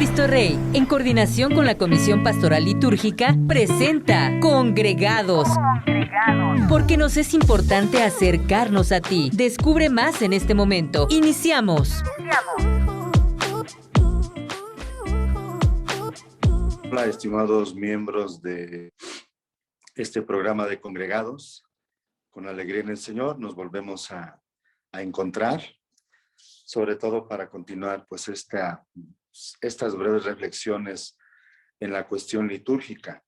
Cristo Rey, en coordinación con la Comisión Pastoral Litúrgica, presenta Congregados. Porque nos es importante acercarnos a ti. Descubre más en este momento. Iniciamos. Hola, estimados miembros de este programa de Congregados. Con alegría en el Señor nos volvemos a encontrar, sobre todo para continuar pues estas breves reflexiones en la cuestión litúrgica.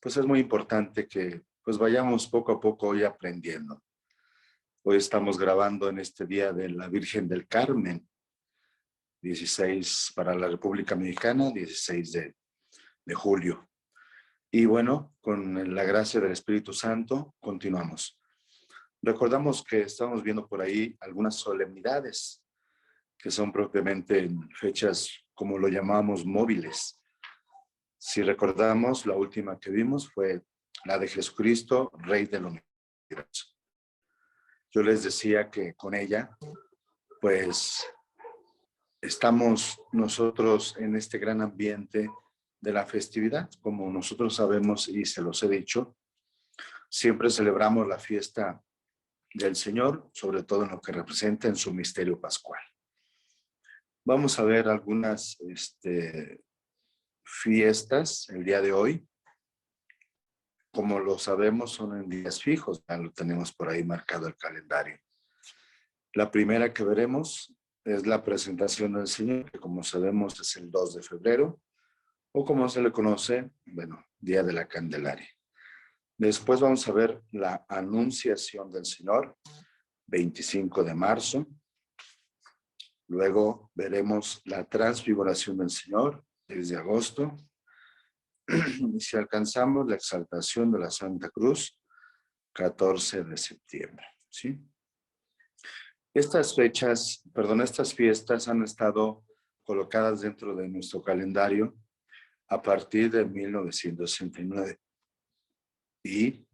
Pues es muy importante que pues vayamos poco a poco hoy aprendiendo. Hoy estamos grabando en este día de la Virgen del Carmen, 16 para la República Mexicana, 16 de julio. Y bueno, con la gracia del Espíritu Santo, continuamos. Recordamos que estamos viendo por ahí algunas solemnidades que son propiamente en fechas, como lo llamamos, móviles. Si recordamos, la última que vimos fue la de Jesucristo, Rey del Universo. Yo les decía que con ella, pues, estamos nosotros en este gran ambiente de la festividad. Como nosotros sabemos y se los he dicho, siempre celebramos la fiesta del Señor, sobre todo en lo que representa en su misterio pascual. Vamos a ver algunas fiestas el día de hoy. Como lo sabemos, son en días fijos, ya lo tenemos por ahí marcado el calendario. La primera que veremos es la presentación del Señor, que como sabemos es el 2 de febrero, o como se le conoce, bueno, Día de la Candelaria. Después vamos a ver la Anunciación del Señor, 25 de marzo. Luego veremos la Transfiguración del Señor, 6 de agosto. Y si alcanzamos la Exaltación de la Santa Cruz, 14 de septiembre. ¿Sí? Estas fiestas han estado colocadas dentro de nuestro calendario a partir de 1969 y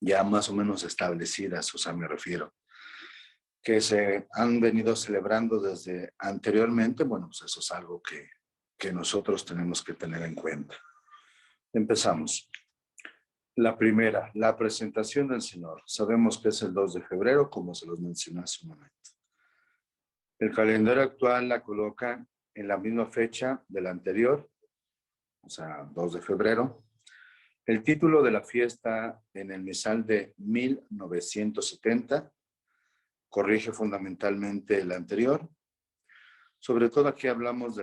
ya más o menos establecidas, o sea, me refiero, que se han venido celebrando desde anteriormente. Bueno, pues eso es algo que nosotros tenemos que tener en cuenta. Empezamos. La primera, la presentación del Señor. Sabemos que es el 2 de febrero, como se los mencioné hace un momento. El calendario actual la coloca en la misma fecha de la anterior, o sea, 2 de febrero. El título de la fiesta en el misal de 1970 corrige fundamentalmente el anterior. Sobre todo aquí hablamos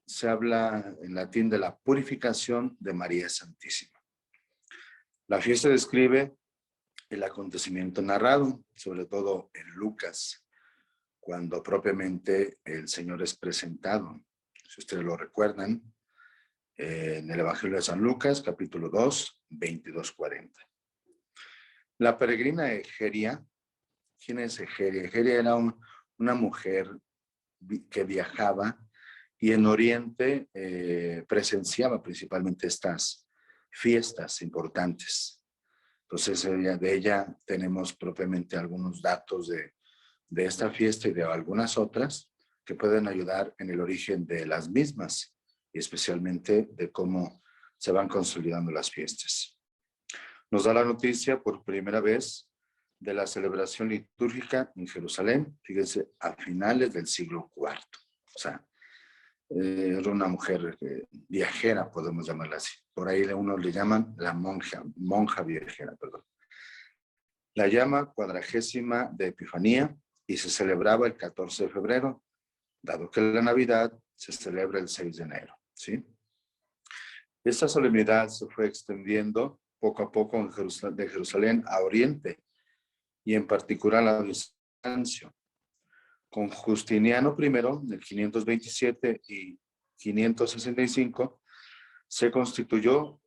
se habla en latín de la purificación de María Santísima. La fiesta describe el acontecimiento narrado, sobre todo en Lucas, cuando propiamente el Señor es presentado. Si ustedes lo recuerdan, en el Evangelio de San Lucas, capítulo 2, 22-40. La peregrina Egeria. ¿Quién es Egeria? Egeria era una mujer que viajaba y en Oriente presenciaba principalmente estas fiestas importantes. Entonces de ella tenemos propiamente algunos datos de esta fiesta y de algunas otras que pueden ayudar en el origen de las mismas y especialmente de cómo se van consolidando las fiestas. Nos da la noticia por primera vez de la celebración litúrgica en Jerusalén, fíjense, a finales del siglo IV. O sea, era una mujer viajera, podemos llamarla así. Por ahí uno le llaman la monja viajera, perdón. La llama 40ª de Epifanía y se celebraba el 14 de febrero, dado que la Navidad se celebra el 6 de enero. ¿Sí? Esta solemnidad se fue extendiendo poco a poco de Jerusalén a Oriente y en particular a Bizancio. Con Justiniano I, del 527 y 565, se constituyó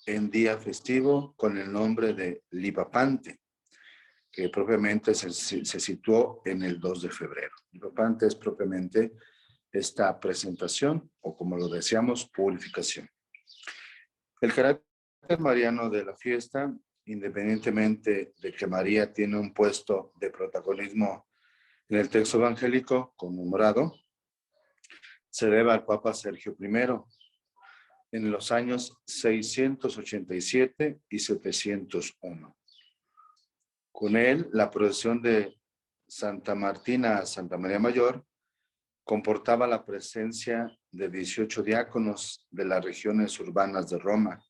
en día festivo con el nombre de Lipapante, que propiamente se situó en el 2 de febrero. Lipapante es propiamente esta presentación, o como lo decíamos, purificación. El carácter mariano de la fiesta, independientemente de que María tiene un puesto de protagonismo en el texto evangélico conmemorado, se debe al Papa Sergio I en los años 687 y 701. Con él, la procesión de Santa Martina a Santa María Mayor comportaba la presencia de 18 diáconos de las regiones urbanas de Roma,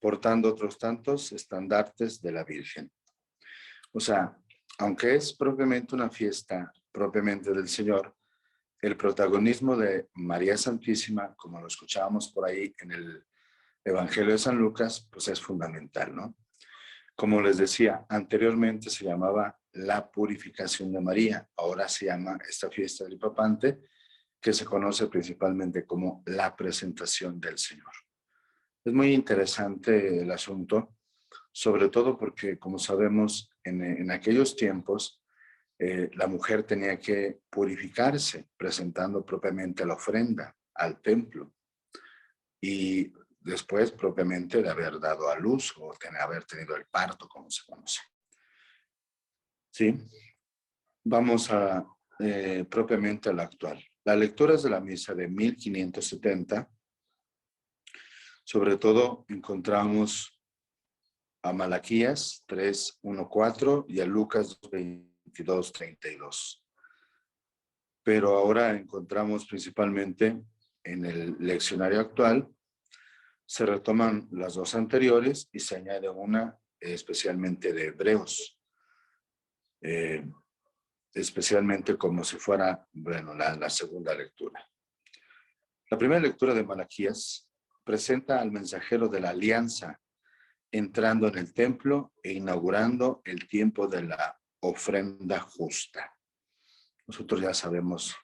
portando otros tantos estandartes de la Virgen. O sea, aunque es propiamente una fiesta propiamente del Señor, el protagonismo de María Santísima, como lo escuchábamos por ahí en el Evangelio de San Lucas, pues es fundamental, ¿no? Como les decía, anteriormente se llamaba la purificación de María, ahora se llama esta fiesta del Papante, que se conoce principalmente como la presentación del Señor. Es muy interesante el asunto, sobre todo porque, como sabemos, en aquellos tiempos, la mujer tenía que purificarse presentando propiamente la ofrenda al templo y después propiamente de haber dado a luz o haber tenido el parto, como se conoce. ¿Sí? Vamos propiamente a la actual. Las lecturas de la misa de 1570, sobre todo encontramos a Malaquías 3:1-4 y a Lucas 22:32. Pero ahora encontramos principalmente en el leccionario actual, se retoman las dos anteriores y se añade una especialmente de Hebreos, especialmente como si fuera, bueno, la segunda lectura. La primera lectura de Malaquías presenta al mensajero de la alianza entrando en el templo e inaugurando el tiempo de la ofrenda justa. Nosotros ya sabemos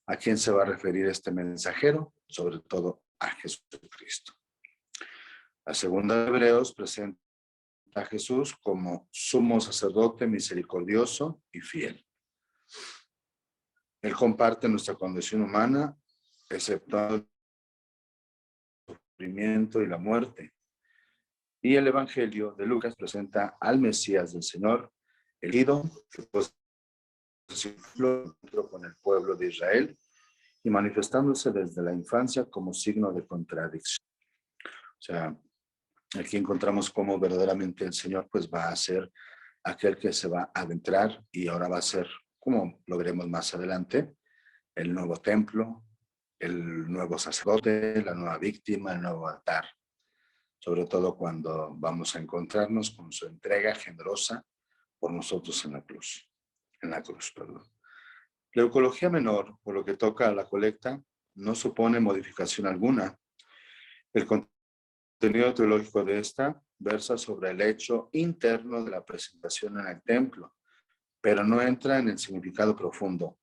a quién se va a referir este mensajero, sobre todo a Jesucristo. La segunda de Hebreos presenta a Jesús como sumo sacerdote misericordioso y fiel. Él comparte nuestra condición humana, exceptuando el sufrimiento y la muerte. Y el Evangelio de Lucas presenta al Mesías del Señor, elegido, que posee con el pueblo de Israel y manifestándose desde la infancia como signo de contradicción. O sea, aquí encontramos cómo verdaderamente el Señor pues va a ser aquel que se va a adentrar y ahora va a ser, como lo veremos más adelante, el nuevo templo, el nuevo sacerdote, la nueva víctima, el nuevo altar. Sobre todo cuando vamos a encontrarnos con su entrega generosa por nosotros en la cruz. La Eucología menor, por lo que toca a la colecta, no supone modificación alguna. El contenido teológico de esta versa sobre el hecho interno de la presentación en el templo, pero no entra en el significado profundo.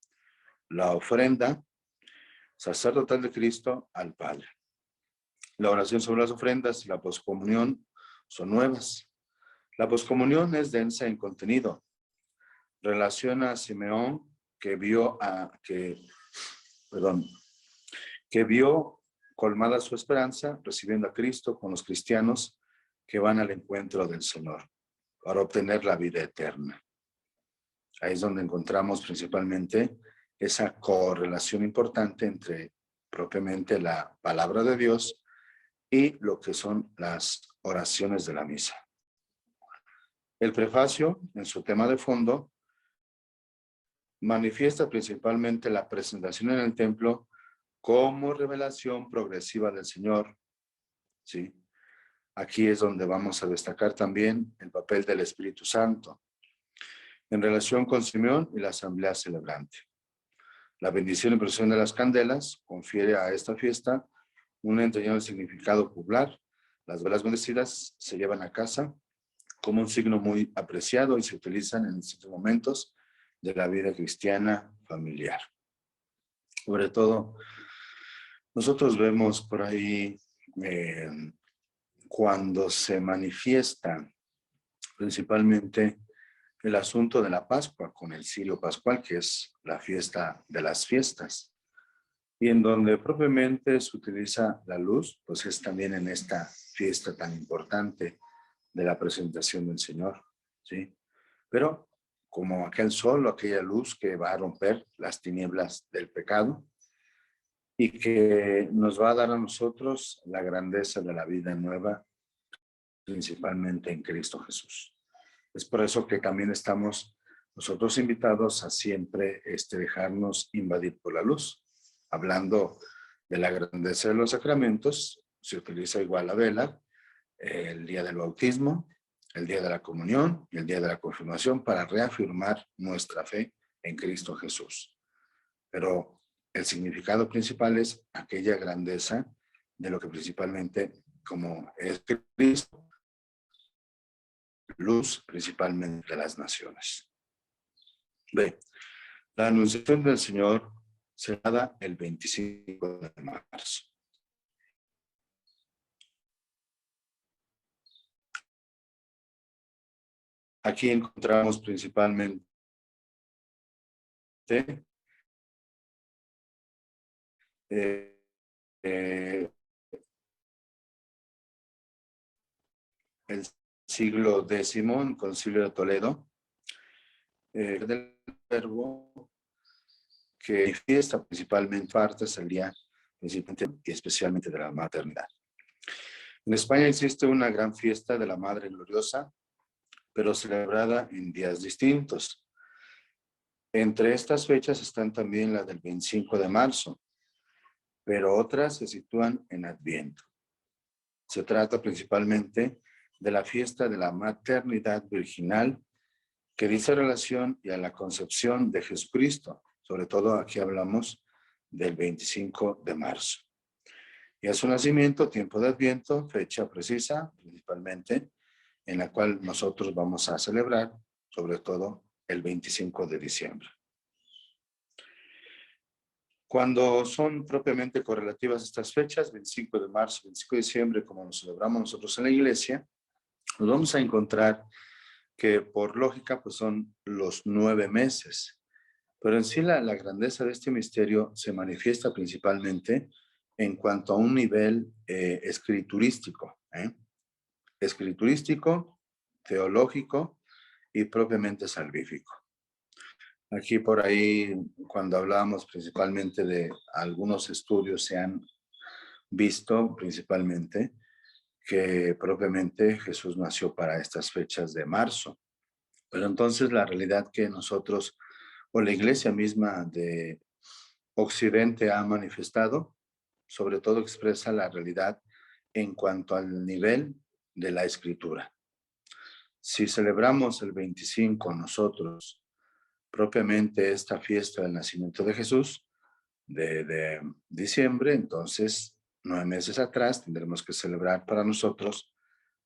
La ofrenda sacerdotal de Cristo al Padre. La oración sobre las ofrendas y la poscomunión son nuevas. La poscomunión es densa en contenido. Relaciona a Simeón que vio colmada su esperanza recibiendo a Cristo con los cristianos que van al encuentro del Señor para obtener la vida eterna. Ahí es donde encontramos principalmente esa correlación importante entre propiamente la palabra de Dios y lo que son las oraciones de la misa. El prefacio, en su tema de fondo, manifiesta principalmente la presentación en el templo como revelación progresiva del Señor. ¿Sí? Aquí es donde vamos a destacar también el papel del Espíritu Santo en relación con Simeón y la asamblea celebrante. La bendición y procesión de las candelas confiere a esta fiesta un entrañable significado popular. Las velas bendecidas se llevan a casa como un signo muy apreciado y se utilizan en distintos momentos de la vida cristiana familiar. Sobre todo, nosotros vemos por ahí cuando se manifiesta principalmente el asunto de la Pascua con el cirio pascual, que es la fiesta de las fiestas, y en donde propiamente se utiliza la luz, pues es también en esta fiesta tan importante de la presentación del Señor, ¿sí? Pero como aquel sol o aquella luz que va a romper las tinieblas del pecado, y que nos va a dar a nosotros la grandeza de la vida nueva, principalmente en Cristo Jesús. Es por eso que también estamos nosotros invitados a siempre dejarnos invadir por la luz. Hablando de la grandeza de los sacramentos, se utiliza igual la vela, el día del bautismo, el día de la comunión y el día de la confirmación para reafirmar nuestra fe en Cristo Jesús. Pero el significado principal es aquella grandeza de lo que principalmente, como es Cristo, luz principalmente de las naciones. Ve, la anunciación del Señor se da el 25 de marzo. Aquí encontramos principalmente el siglo X, el Concilio de Toledo, del verbo que manifiesta principalmente partes el día principalmente y especialmente de la maternidad. En España existe una gran fiesta de la Madre Gloriosa, pero celebrada en días distintos. Entre estas fechas están también la del 25 de marzo, pero otras se sitúan en Adviento. Se trata principalmente de la fiesta de la maternidad virginal que dice relación y a la concepción de Jesucristo. Sobre todo aquí hablamos del 25 de marzo. Y a su nacimiento, tiempo de Adviento, fecha precisa, principalmente, en la cual nosotros vamos a celebrar, sobre todo, el 25 de diciembre. Cuando son propiamente correlativas estas fechas, 25 de marzo, 25 de diciembre, como nos celebramos nosotros en la iglesia, nos vamos a encontrar que por lógica pues son los 9 meses. Pero en sí la grandeza de este misterio se manifiesta principalmente en cuanto a un nivel escriturístico. Escriturístico, teológico y propiamente salvífico. Aquí por ahí, cuando hablábamos principalmente de algunos estudios, se han visto principalmente que propiamente Jesús nació para estas fechas de marzo. Pero entonces la realidad que nosotros, o la iglesia misma de Occidente ha manifestado, sobre todo expresa la realidad en cuanto al nivel de la escritura. Si celebramos el 25 nosotros, propiamente esta fiesta del nacimiento de Jesús, de diciembre, entonces 9 meses atrás tendremos que celebrar para nosotros,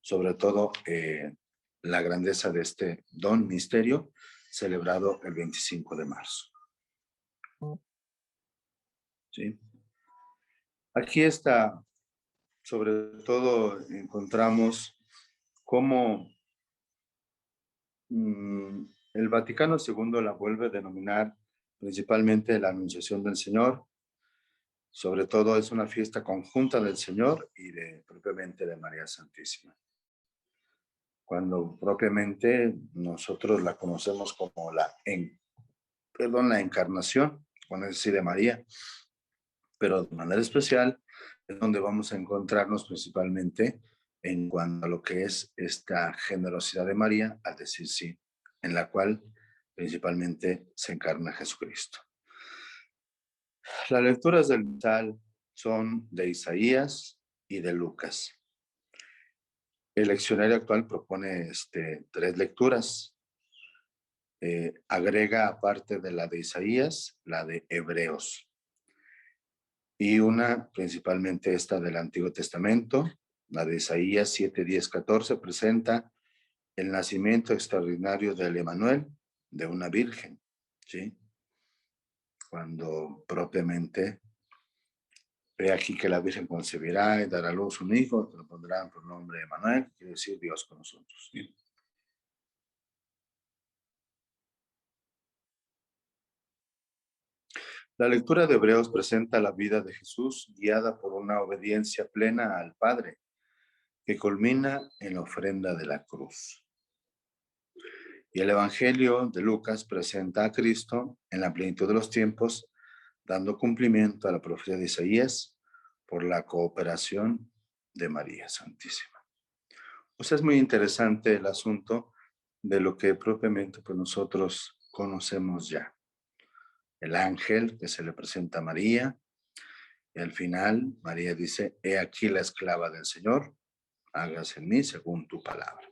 sobre todo la grandeza de este don misterio, celebrado el 25 de marzo. ¿Sí? Aquí está, sobre todo encontramos cómo el Vaticano II la vuelve a denominar principalmente la Anunciación del Señor. Sobre todo es una fiesta conjunta del Señor y propiamente de María Santísima. Cuando propiamente nosotros la conocemos como la encarnación, cuando es decir de María, pero de manera especial es donde vamos a encontrarnos principalmente en cuanto a lo que es esta generosidad de María al decir sí, en la cual principalmente se encarna Jesucristo. Las lecturas del misal son de Isaías y de Lucas. El leccionario actual propone 3 lecturas. Agrega, aparte de la de Isaías, la de Hebreos. Y una, principalmente esta del Antiguo Testamento, la de Isaías 7, 10, 14, presenta el nacimiento extraordinario del Emanuel, de una virgen, ¿sí? Cuando propiamente ve aquí que la Virgen concebirá y dará a luz un hijo, que lo pondrán por nombre Emanuel, que quiere decir Dios con nosotros, ¿sí? La lectura de Hebreos presenta la vida de Jesús guiada por una obediencia plena al Padre, que culmina en la ofrenda de la cruz. Y el Evangelio de Lucas presenta a Cristo en la plenitud de los tiempos, dando cumplimiento a la profecía de Isaías por la cooperación de María Santísima. O sea, es muy interesante el asunto de lo que propiamente pues, nosotros conocemos ya. El ángel que se le presenta a María, y al final María dice, he aquí la esclava del Señor, hágase en mí según tu palabra.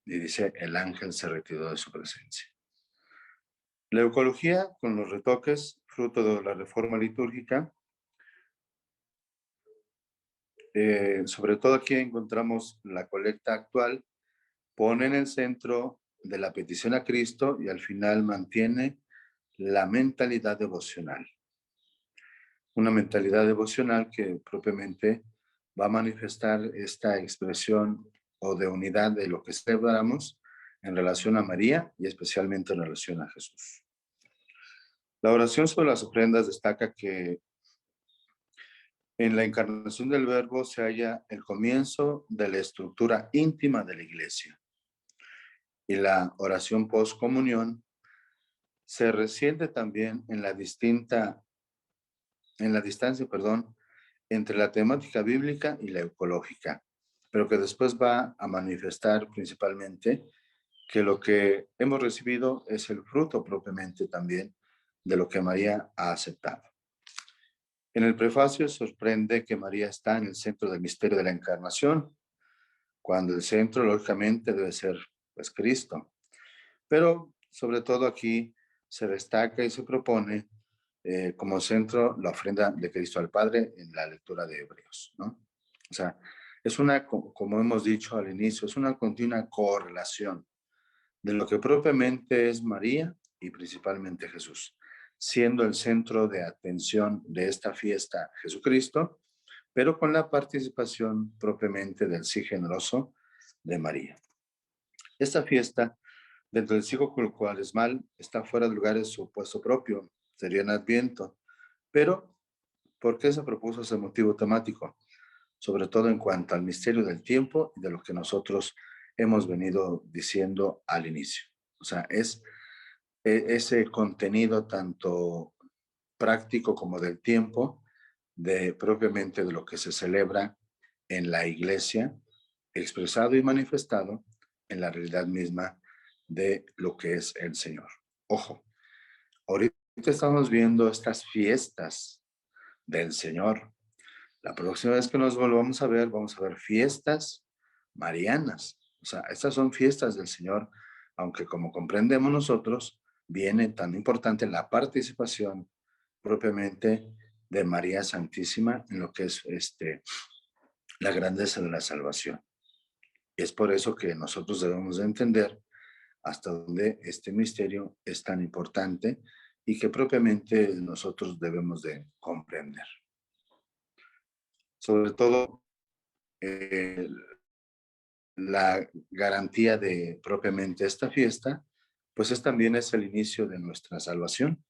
Y dice, el ángel se retiró de su presencia. La eucología, con los retoques, fruto de la reforma litúrgica, sobre todo aquí encontramos la colecta actual, pone en el centro de la petición a Cristo y al final mantiene la mentalidad devocional. Una mentalidad devocional que propiamente va a manifestar esta expresión o de unidad de lo que celebramos en relación a María y especialmente en relación a Jesús. La oración sobre las ofrendas destaca que en la encarnación del Verbo se halla el comienzo de la estructura íntima de la Iglesia. Y la oración post-comunión se resiente también en la distancia, entre la temática bíblica y la ecológica, pero que después va a manifestar principalmente que lo que hemos recibido es el fruto propiamente también de lo que María ha aceptado. En el prefacio sorprende que María está en el centro del misterio de la encarnación, cuando el centro lógicamente debe ser pues Cristo. Pero sobre todo aquí se destaca y se propone como centro la ofrenda de Cristo al Padre en la lectura de Hebreos, ¿no? O sea, es una, como hemos dicho al inicio, es una continua correlación de lo que propiamente es María y principalmente Jesús, siendo el centro de atención de esta fiesta Jesucristo, pero con la participación propiamente del sí generoso de María. Esta fiesta, dentro del ciclo cuaresmal, está fuera de lugar de su puesto propio, sería en Adviento, pero ¿por qué se propuso ese motivo temático? Sobre todo en cuanto al misterio del tiempo y de lo que nosotros hemos venido diciendo al inicio. O sea, es ese contenido tanto práctico como del tiempo, de propiamente de lo que se celebra en la iglesia, expresado y manifestado en la realidad misma de lo que es el Señor. Ojo, ahorita estamos viendo estas fiestas del Señor. La próxima vez que nos volvamos a ver, vamos a ver fiestas marianas. O sea, estas son fiestas del Señor, aunque como comprendemos nosotros, viene tan importante la participación propiamente de María Santísima en lo que es la grandeza de la salvación. Y es por eso que nosotros debemos de entender hasta dónde este misterio es tan importante y que propiamente nosotros debemos de comprender. Sobre todo, la garantía de propiamente esta fiesta, pues también es el inicio de nuestra salvación.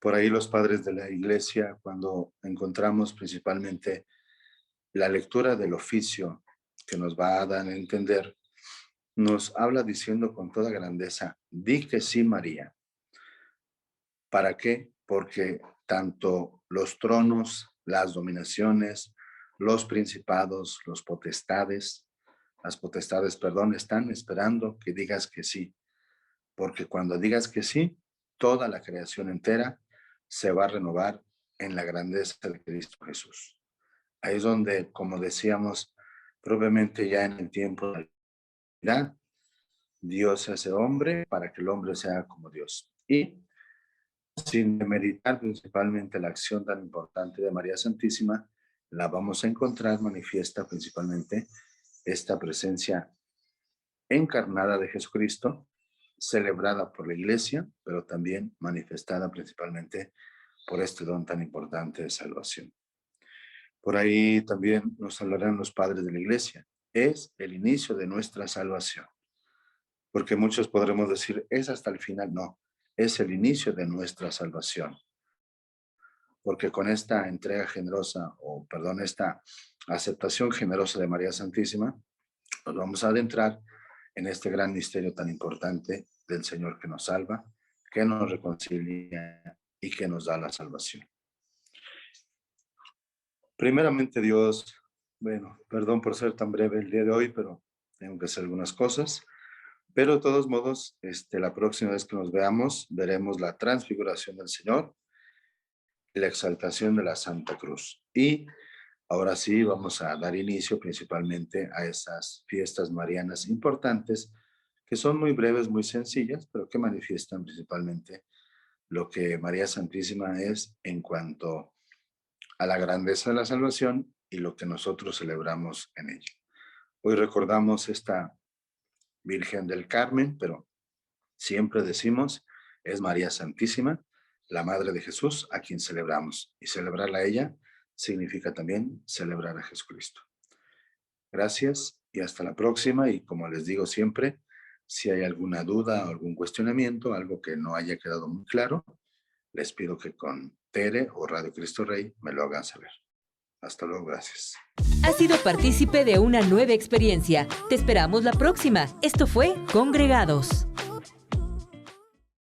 Por ahí los padres de la iglesia, cuando encontramos principalmente la lectura del oficio que nos va a dar a entender, nos habla diciendo con toda grandeza, di que sí, María. ¿Para qué? Porque tanto los tronos, las dominaciones, los principados, las potestades, perdón, están esperando que digas que sí. Porque cuando digas que sí, toda la creación entera se va a renovar en la grandeza de Cristo Jesús. Ahí es donde, como decíamos, probablemente ya en el tiempo de la eternidad, Dios se hace hombre para que el hombre sea como Dios. Y sin demeritar principalmente la acción tan importante de María Santísima, la vamos a encontrar manifiesta principalmente esta presencia encarnada de Jesucristo, celebrada por la Iglesia, pero también manifestada principalmente por este don tan importante de salvación. Por ahí también nos hablarán los padres de la Iglesia. Es el inicio de nuestra salvación. Porque muchos podremos decir, es hasta el final. No, es el inicio de nuestra salvación. Porque con esta entrega generosa, esta aceptación generosa de María Santísima, nos vamos a adentrar en este gran misterio tan importante del Señor que nos salva, que nos reconcilia y que nos da la salvación. Primeramente Dios, bueno, perdón por ser tan breve el día de hoy, pero tengo que hacer algunas cosas. Pero de todos modos, la próxima vez que nos veamos, veremos la transfiguración del Señor y la exaltación de la Santa Cruz. Y ahora sí vamos a dar inicio principalmente a esas fiestas marianas importantes, que son muy breves, muy sencillas, pero que manifiestan principalmente lo que María Santísima es en cuanto a la grandeza de la salvación y lo que nosotros celebramos en ella. Hoy recordamos esta Virgen del Carmen, pero siempre decimos, es María Santísima, la Madre de Jesús, a quien celebramos. Y celebrarla a ella significa también celebrar a Jesucristo. Gracias y hasta la próxima. Y como les digo siempre, si hay alguna duda o algún cuestionamiento, algo que no haya quedado muy claro, les pido que con Tere o Radio Cristo Rey me lo hagan saber. Hasta luego, gracias. Has sido partícipe de una nueva experiencia. Te esperamos la próxima. Esto fue Congregados.